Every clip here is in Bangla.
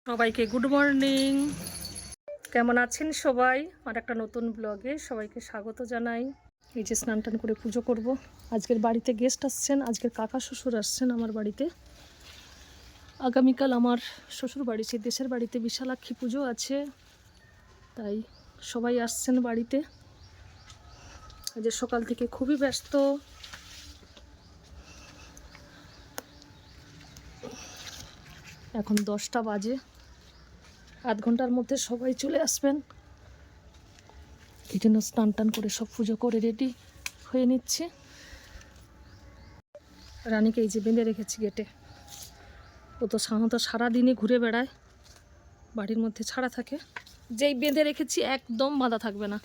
সবাইকে গুড মর্নিং। কেমন আছেন সবাই? আর একটা নতুন ব্লগে সবাইকে স্বাগত জানাই। এই যে স্নান টান করে পুজো করব। আজকের বাড়িতে গেস্ট আসছেন, আজকের কাকা শ্বশুর আসছেন আমার বাড়িতে। আগামীকাল আমার শ্বশুর বাড়ি সে দেশের বাড়িতে বিশালাক্ষী পুজো আছে, তাই সবাই আসছেন বাড়িতে। আজ সকাল থেকে খুবই ব্যস্ত। এখন 10টা বাজে, আধ ঘন্টার মধ্যে সবাই চলে আসবেন। এই জন্য স্নান টান করে সব পুজো করে রেডি হয়ে নিচ্ছে। রানীকে এই যে বেঁধে রেখেছি গেটে। ও তো সাধারণত সারাদিনই ঘুরে বেড়ায়, বাড়ির মধ্যে ছাড়া থাকে। যেই বেঁধে রেখেছি একদম বাঁধা থাকবে না।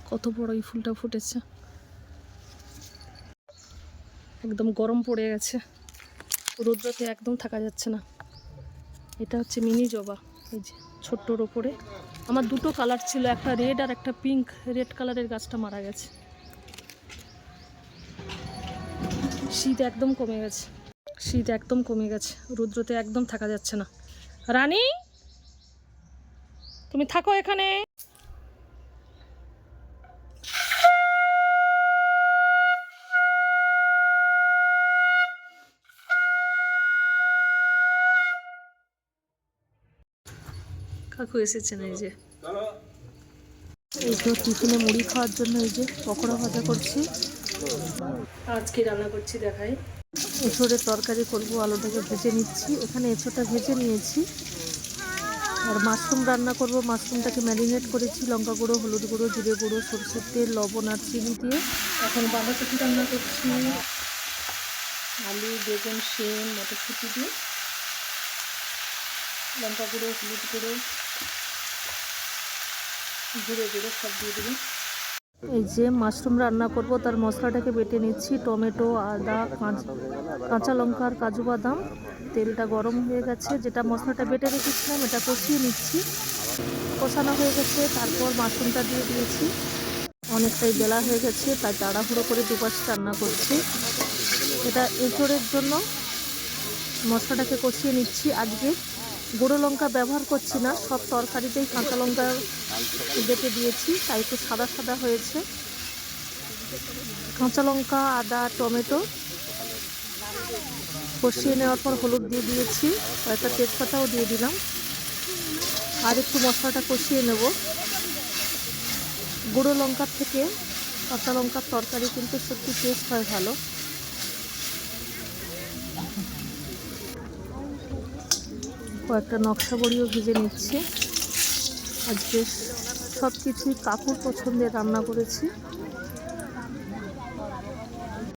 কত বড় এই ফুলটা ফুটেছে, একদম গরম পড়ে গেছে, রৌদ্রতে একদম থাকা যাচ্ছে না। এটা হচ্ছে মিনি জবা, এই যে ছোট্টর ওপরে। আমার দুটো কালার ছিল, একটা রেড আর একটা পিঙ্ক। রেড কালারের গাছটা মারা গেছে। শীত একদম কমে গেছে, শীত একদম কমে গেছে, রৌদ্রতে একদম থাকা যাচ্ছে না। রানী তুমি থাকো এখানে। কাকু এসেছেন, এই যে এই তো টিফিনে মুড়ি খাওয়ার জন্য এই যে পকোড়া ভাজা করছি। আজকে রান্না করছি দেখাই। এঁচোড়ের তরকারি করবো, আলুটাকে ভেজে নিচ্ছি। এখানে এঁচোড়টা ভেজে নিয়েছি। আর মাশরুম রান্না করব। মাশরুমটাকে ম্যারিনেট করেছি লঙ্কা গুঁড়ো, হলুদ গুঁড়ো, জিরে গুঁড়ো, সরষের তেল, লবণ আর চিনি দিয়ে। এখন বাঁধাকপি রান্না করছি, আলু, বেগুন, শিম, মটরশুঁটি দিয়ে। লঙ্কা গুঁড়ো, হলুদ গুঁড়ো, জিরে গুঁড়ো সব দিয়ে দেবো। এই যে মাশরুম রান্না করব, তার মশলাটাকে বেটে নিচ্ছি। টমেটো, আদা, কাঁচা লঙ্কা আর কাজু বাদাম। তেলটা গরম হয়ে গেছে, যেটা মশলাটা বেটে রেখেছিলাম এটা কষিয়ে নিচ্ছি। কষানো হয়ে গেছে, তারপর মাশরুমটা দিয়ে দিয়েছি। অনেকটাই বেলা হয়ে গেছে, তাই তাড়াহুড়ো করে দুপাশ রান্না করছি। এটা এঁচোড়ের জন্য মশলাটাকে কষিয়ে নিচ্ছি। আজকে গুঁড়ো লঙ্কা ব্যবহার করছি না, সব তরকারিতেই কাঁচা লঙ্কা বেটে দিয়েছি, তাই একটু সাদা সাদা হয়েছে। কাঁচা লঙ্কা, আদা, টমেটো কষিয়ে নেওয়ার পর হলুদ দিয়ে দিয়েছি, কয়েকটা তেজপাতাও দিয়ে দিলাম। আর একটু মশলাটা কষিয়ে নেব। গুঁড়ো লঙ্কার থেকে কাঁচা লঙ্কার তরকারি কিন্তু সত্যি টেস্ট হয় ভালো। কয়েকটা নকশা বড়িও ভেজে নিচ্ছে। আজকে সব কিছুই কাকুর পছন্দের রান্না করেছি।